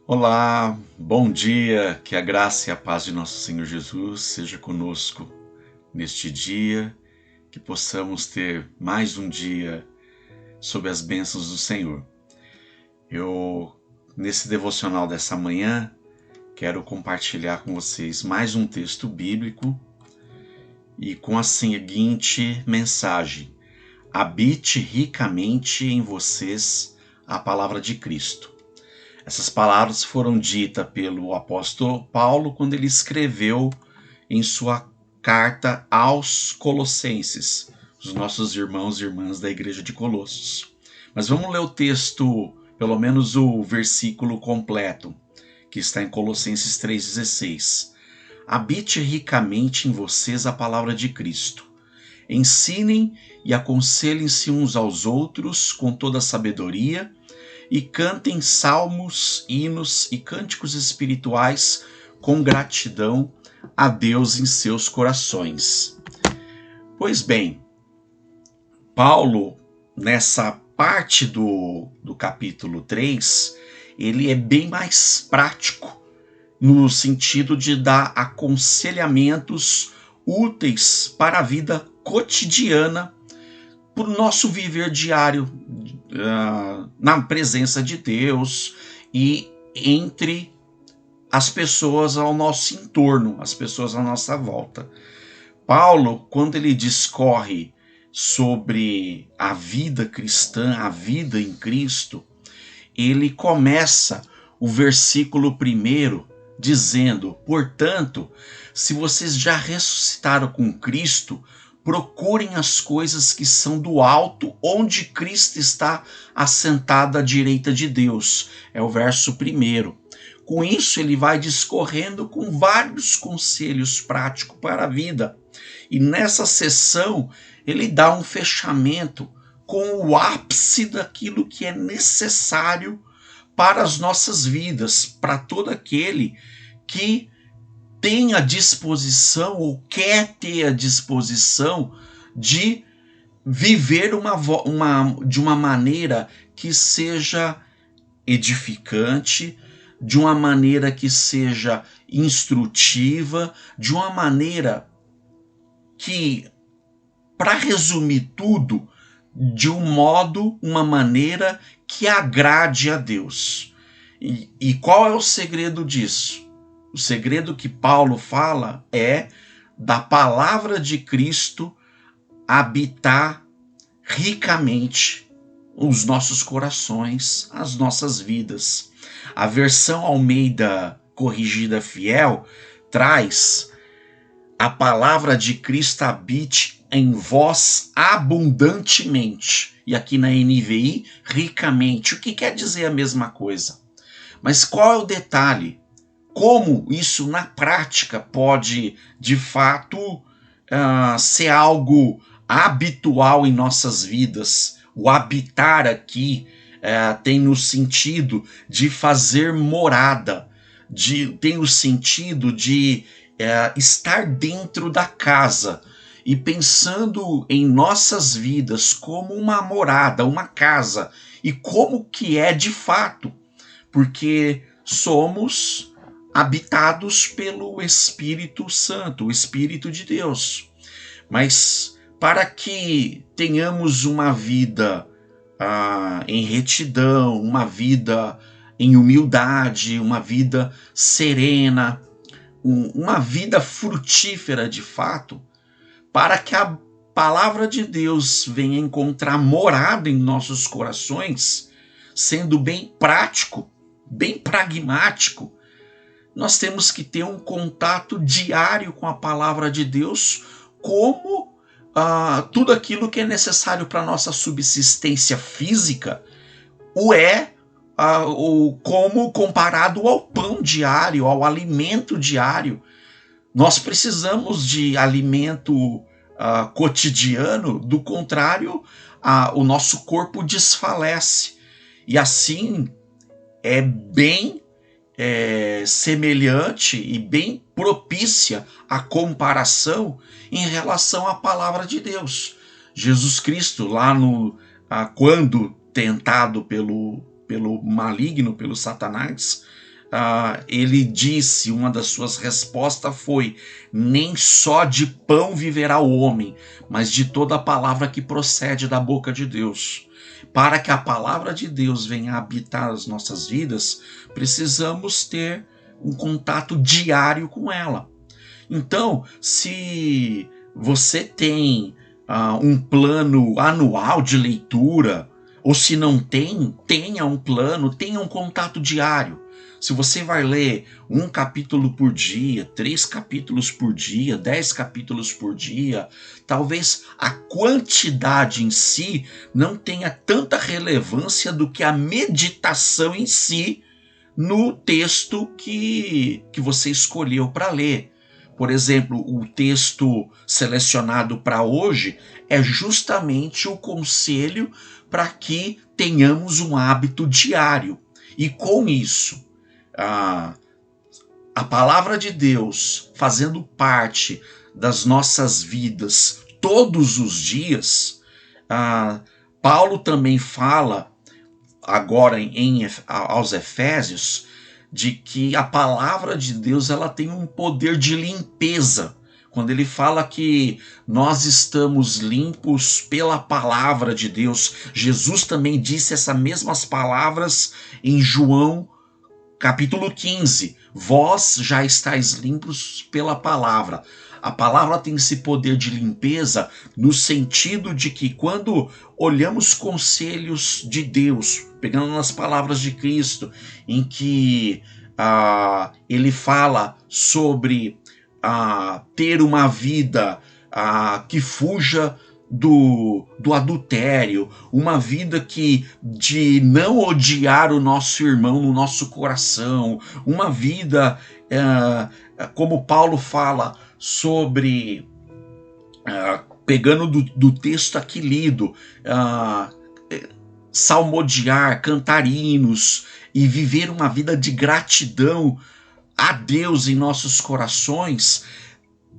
Olá, bom dia, que a graça e a paz de nosso Senhor Jesus seja conosco neste dia, que possamos ter mais um dia sob as bênçãos do Senhor. Nesse devocional dessa manhã, quero compartilhar com vocês mais um texto bíblico e com a seguinte mensagem: habite ricamente em vocês a palavra de Cristo. Essas palavras foram ditas pelo apóstolo Paulo quando ele escreveu em sua carta aos Colossenses, os nossos irmãos e irmãs da igreja de Colossos. Mas vamos ler o texto, pelo menos o versículo completo, que está em Colossenses 3,16. Habite ricamente em vocês a palavra de Cristo. Ensinem e aconselhem-se uns aos outros com toda a sabedoria, e cantem salmos, hinos e cânticos espirituais com gratidão a Deus em seus corações. Pois bem, Paulo, nessa parte do capítulo 3, ele é bem mais prático, no sentido de dar aconselhamentos úteis para a vida cotidiana, para o nosso viver diário, na presença de Deus e entre as pessoas ao nosso entorno, as pessoas à nossa volta. Paulo, quando ele discorre sobre a vida cristã, a vida em Cristo, ele começa o versículo 1 dizendo: portanto, se vocês já ressuscitaram com Cristo, procurem as coisas que são do alto, onde Cristo está assentado à direita de Deus. É o verso 1. Com isso, ele vai discorrendo com vários conselhos práticos para a vida. E nessa sessão, ele dá um fechamento com o ápice daquilo que é necessário para as nossas vidas, para todo aquele que tem a disposição ou quer ter a disposição de viver de uma maneira que seja edificante, de uma maneira que seja instrutiva, de uma maneira que, para resumir tudo, de uma maneira que agrade a Deus. E qual é o segredo disso? O segredo que Paulo fala é da palavra de Cristo habitar ricamente os nossos corações, as nossas vidas. A versão Almeida Corrigida Fiel traz: a palavra de Cristo habite em vós abundantemente. E aqui na NVI, ricamente. O que quer dizer a mesma coisa? Mas qual é o detalhe? Como isso na prática pode, de fato, ser algo habitual em nossas vidas? O habitar aqui tem no sentido de fazer morada, tem o sentido de estar dentro da casa e pensando em nossas vidas como uma morada, uma casa, e como que é de fato, porque somos habitados pelo Espírito Santo, o Espírito de Deus. Mas para que tenhamos uma vida em retidão, uma vida em humildade, uma vida serena, uma vida frutífera de fato, para que a palavra de Deus venha encontrar morada em nossos corações, sendo bem prático, bem pragmático, nós temos que ter um contato diário com a palavra de Deus, como tudo aquilo que é necessário para a nossa subsistência física como comparado ao pão diário, ao alimento diário. Nós precisamos de alimento cotidiano, do contrário, o nosso corpo desfalece. E assim é bem semelhante e bem propícia à comparação em relação à palavra de Deus. Jesus Cristo, quando tentado pelo maligno, pelo Satanás, ele disse, uma das suas respostas foi: nem só de pão viverá o homem, mas de toda a palavra que procede da boca de Deus. Para que a palavra de Deus venha habitar as nossas vidas, precisamos ter um contato diário com ela. Então, se você tem um plano anual de leitura, ou se não tem, tenha um plano, tenha um contato diário. Se você vai ler 1 capítulo por dia, 3 capítulos por dia, 10 capítulos por dia, talvez a quantidade em si não tenha tanta relevância do que a meditação em si no texto que você escolheu para ler. Por exemplo, o texto selecionado para hoje é justamente o conselho para que tenhamos um hábito diário. E com isso, a palavra de Deus fazendo parte das nossas vidas todos os dias, Paulo também fala agora aos Efésios de que a palavra de Deus ela tem um poder de limpeza. Quando ele fala que nós estamos limpos pela palavra de Deus, Jesus também disse essas mesmas palavras em João capítulo 15, vós já estáis limpos pela palavra. A palavra tem esse poder de limpeza no sentido de que quando olhamos conselhos de Deus, pegando nas palavras de Cristo, em que ele fala sobre ter uma vida que fuja do adultério, uma vida de não odiar o nosso irmão no nosso coração, uma vida, como Paulo fala sobre, pegando do texto aqui lido, salmodiar, cantar hinos e viver uma vida de gratidão a Deus em nossos corações,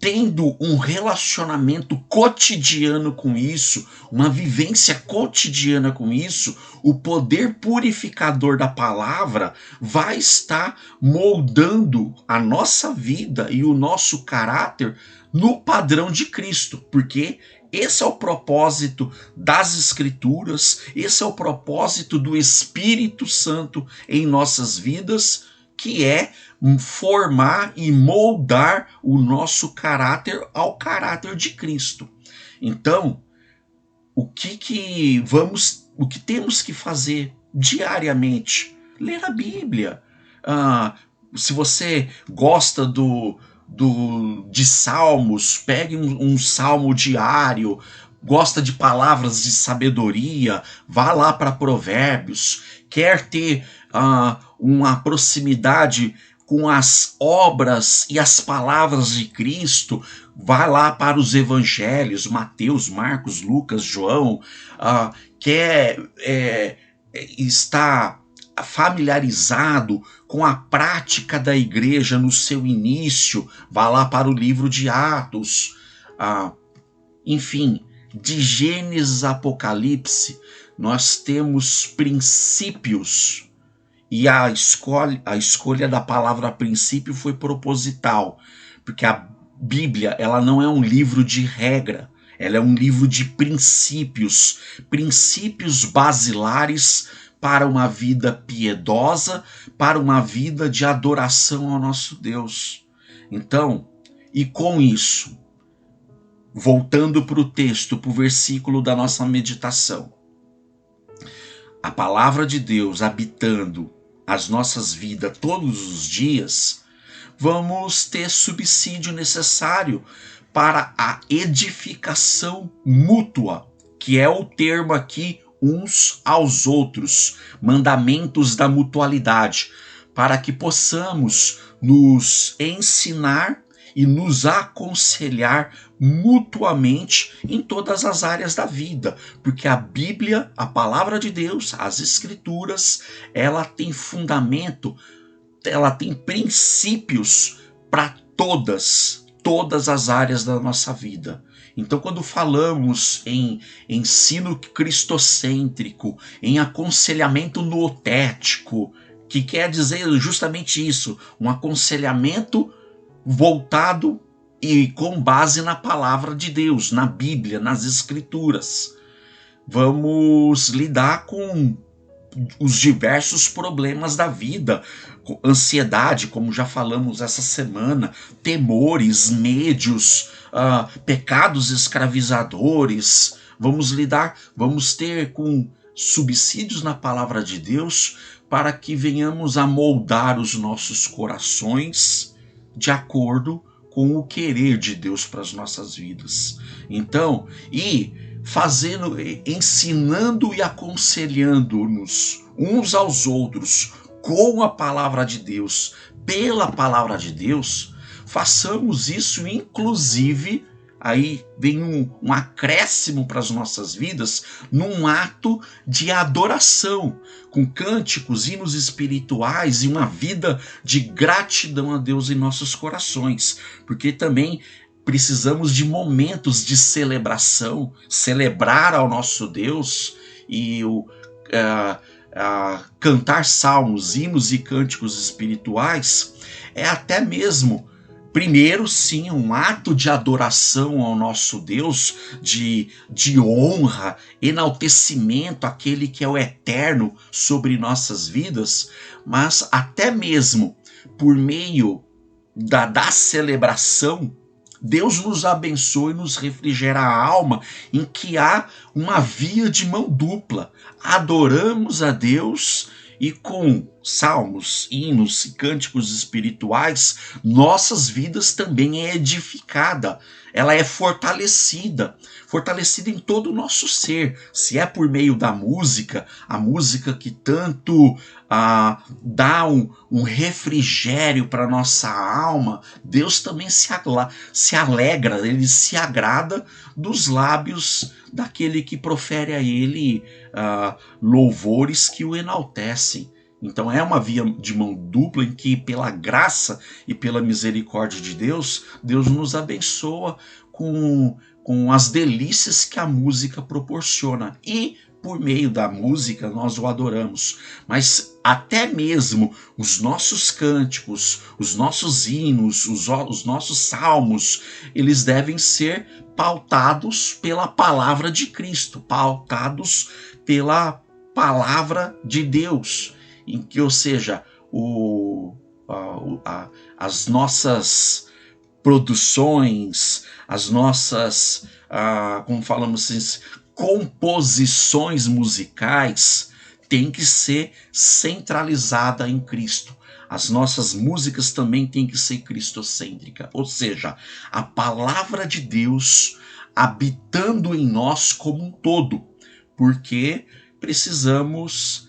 tendo um relacionamento cotidiano com isso, uma vivência cotidiana com isso, o poder purificador da palavra vai estar moldando a nossa vida e o nosso caráter no padrão de Cristo, porque esse é o propósito das Escrituras, esse é o propósito do Espírito Santo em nossas vidas, que é formar e moldar o nosso caráter ao caráter de Cristo. Então, o que temos que fazer diariamente? Ler a Bíblia. Se você gosta de salmos, pegue um salmo diário. Gosta de palavras de sabedoria, vá lá para Provérbios. Quer ter uma proximidade com as obras e as palavras de Cristo, vá lá para os evangelhos, Mateus, Marcos, Lucas, João. Quer estar familiarizado com a prática da igreja no seu início, vá lá para o livro de Atos. Enfim, de Gênesis a Apocalipse, nós temos princípios. E a escolha da palavra princípio foi proposital, porque a Bíblia ela não é um livro de regra, ela é um livro de princípios, princípios basilares para uma vida piedosa, para uma vida de adoração ao nosso Deus. Então, e com isso, voltando para o texto, para o versículo da nossa meditação, a palavra de Deus habitando as nossas vidas todos os dias, vamos ter subsídio necessário para a edificação mútua, que é o termo aqui, uns aos outros, mandamentos da mutualidade, para que possamos nos ensinar e nos aconselhar mutuamente em todas as áreas da vida, porque a Bíblia, a palavra de Deus, as Escrituras, ela tem fundamento, ela tem princípios para todas as áreas da nossa vida. Então, quando falamos em ensino cristocêntrico, em aconselhamento nootético, que quer dizer justamente isso, um aconselhamento voltado e com base na palavra de Deus, na Bíblia, nas Escrituras. Vamos lidar com os diversos problemas da vida, ansiedade, como já falamos essa semana, temores, medos, pecados escravizadores. Vamos ter com subsídios na palavra de Deus para que venhamos a moldar os nossos corações de acordo com o querer de Deus para as nossas vidas. Então, ensinando e aconselhando-nos uns aos outros com a palavra de Deus, pela palavra de Deus, façamos isso inclusive, aí vem um acréscimo para as nossas vidas, num ato de adoração, com cânticos, hinos espirituais e uma vida de gratidão a Deus em nossos corações, porque também precisamos de momentos de celebração, celebrar ao nosso Deus e cantar salmos, hinos e cânticos espirituais é até mesmo, primeiro sim, um ato de adoração ao nosso Deus, de honra, enaltecimento àquele que é o eterno sobre nossas vidas, mas até mesmo por meio da celebração, Deus nos abençoa e nos refrigera a alma em que há uma via de mão dupla. Adoramos a Deus e com salmos, hinos e cânticos espirituais, nossas vidas também é edificada. Ela é fortalecida em todo o nosso ser. Se é por meio da música, a música que tanto dá um refrigério para nossa alma, Deus também se alegra, ele se agrada dos lábios daquele que profere a ele louvores que o enaltecem. Então é uma via de mão dupla em que, pela graça e pela misericórdia de Deus, Deus nos abençoa com as delícias que a música proporciona. E por meio da música nós o adoramos. Mas até mesmo os nossos cânticos, os nossos hinos, os nossos salmos, eles devem ser pautados pela palavra de Cristo, pautados pela palavra de Deus, em que, ou seja, as nossas produções, as nossas, como falamos assim, composições musicais têm que ser centralizada em Cristo. As nossas músicas também têm que ser cristocêntricas, ou seja, a palavra de Deus habitando em nós como um todo, porque precisamos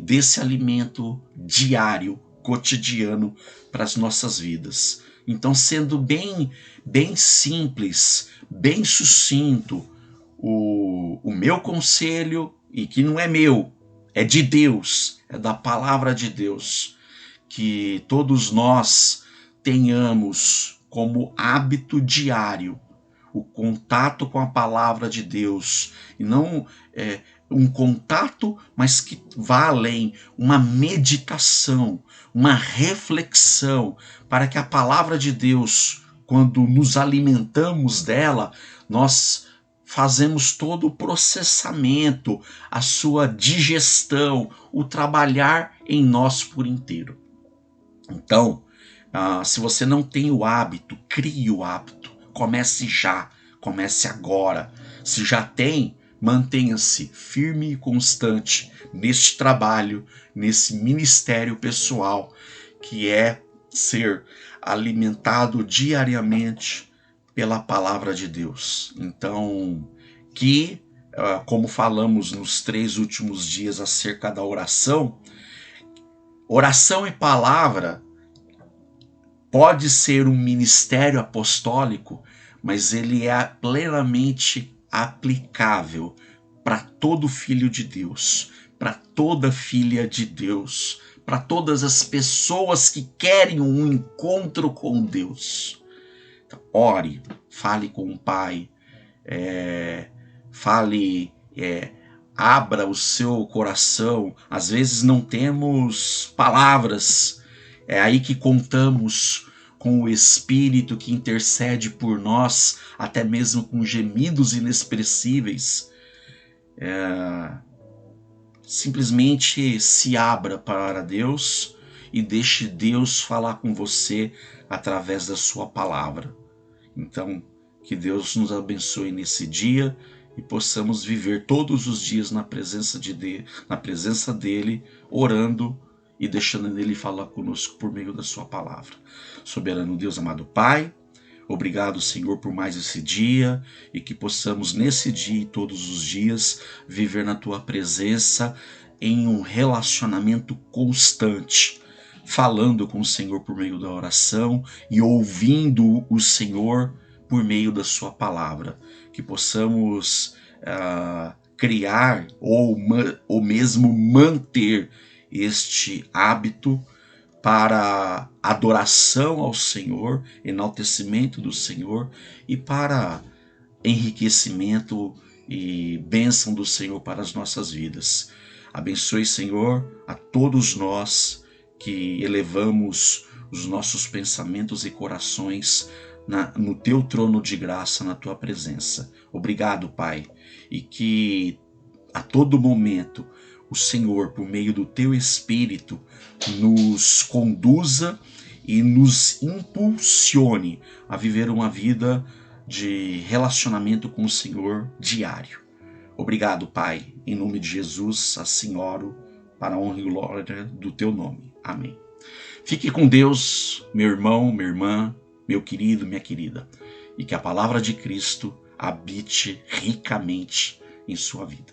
desse alimento diário, cotidiano para as nossas vidas. Então, sendo bem simples, bem sucinto, o meu conselho, e que não é meu, é de Deus, é da palavra de Deus, que todos nós tenhamos como hábito diário o contato com a palavra de Deus, e não um contato, mas que vá além, uma meditação, uma reflexão, para que a palavra de Deus, quando nos alimentamos dela, nós fazemos todo o processamento, a sua digestão, o trabalhar em nós por inteiro. Então, se você não tem o hábito, crie o hábito. Comece já, comece agora. Se já tem, mantenha-se firme e constante neste trabalho, nesse ministério pessoal, que é ser alimentado diariamente pela palavra de Deus. Então, como falamos nos 3 últimos dias acerca da oração e palavra pode ser um ministério apostólico, mas ele é plenamente aplicável para todo filho de Deus, para toda filha de Deus, para todas as pessoas que querem um encontro com Deus. Então, ore, fale com o Pai, abra o seu coração. Às vezes não temos palavras, é aí que contamos com o Espírito que intercede por nós, até mesmo com gemidos inexpressíveis. Simplesmente se abra para Deus e deixe Deus falar com você através da sua palavra. Então, que Deus nos abençoe nesse dia e possamos viver todos os dias na presença dele, orando e deixando ele falar conosco por meio da sua palavra. Soberano Deus, amado Pai, obrigado, Senhor, por mais esse dia e que possamos nesse dia e todos os dias viver na tua presença em um relacionamento constante, falando com o Senhor por meio da oração e ouvindo o Senhor por meio da sua palavra. Que possamos criar ou mesmo manter este hábito para adoração ao Senhor, enaltecimento do Senhor e para enriquecimento e bênção do Senhor para as nossas vidas. Abençoe, Senhor, a todos nós que elevamos os nossos pensamentos e corações no teu trono de graça, na tua presença. Obrigado, Pai, e que a todo momento o Senhor, por meio do teu Espírito, nos conduza e nos impulsione a viver uma vida de relacionamento com o Senhor diário. Obrigado, Pai, em nome de Jesus, assim oro, para a honra e glória do teu nome. Amém. Fique com Deus, meu irmão, minha irmã, meu querido, minha querida, e que a palavra de Cristo habite ricamente em sua vida.